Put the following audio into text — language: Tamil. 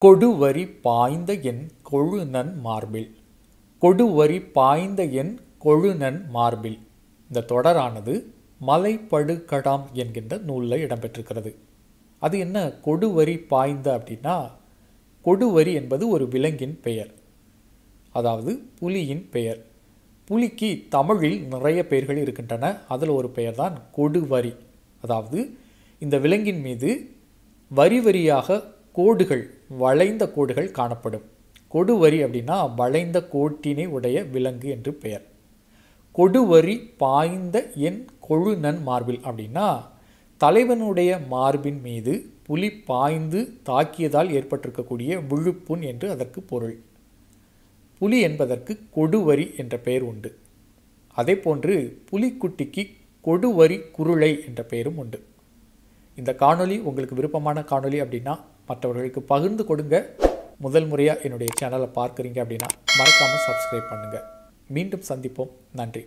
கொடுவரி பாய்ந்த என் கொழுநன் மார்பில். கொடுவரி பாய்ந்த என் கொழுநன் மார்பில். இந்த தொடரானது மலைபடுகடாம் என்கின்ற நூலில் இடம்பெற்றிருக்கிறது. அது என்ன கொடுவரி பாய்ந்த அப்படின்னா, கொடுவரி என்பது ஒரு விலங்கின் பெயர், அதாவது புலியின் பெயர். புலிக்கு தமிழில் நிறைய பெயர்கள் இருக்கின்றன. அதில் ஒரு பெயர் தான் கொடுவரி. அதாவது இந்த விலங்கின் மீது வரி வரியாக கோடுகள், வளைந்த கோடுகள் காணப்படும். கொடுவரி அப்படின்னா வளைந்த கோட்டினை உடைய விலங்கு என்று பெயர். கொடுவரி பாய்ந்த என் கொழுநன் மார்பில் அப்படின்னா, தலைவனுடைய மார்பின் மீது புலி பாய்ந்து தாக்கியதால் ஏற்பட்டிருக்கக்கூடிய விழுப்புண் என்று அதற்கு பொருள். புலி என்பதற்கு கொடுவரி என்ற பெயர் உண்டு. அதே போன்று புலிக்குட்டிக்கு கொடுவரி குருளை என்ற பெயரும் உண்டு. இந்த காணொளி உங்களுக்கு விருப்பமான காணொளி அப்படின்னா மற்றவர்களுக்கு பகிர்ந்து கொடுங்க. முதல் முறையாக என்னுடைய சேனலை பார்க்குறீங்க அப்படின்னா மறக்காமல் சப்ஸ்கிரைப் பண்ணுங்கள். மீண்டும் சந்திப்போம். நன்றி.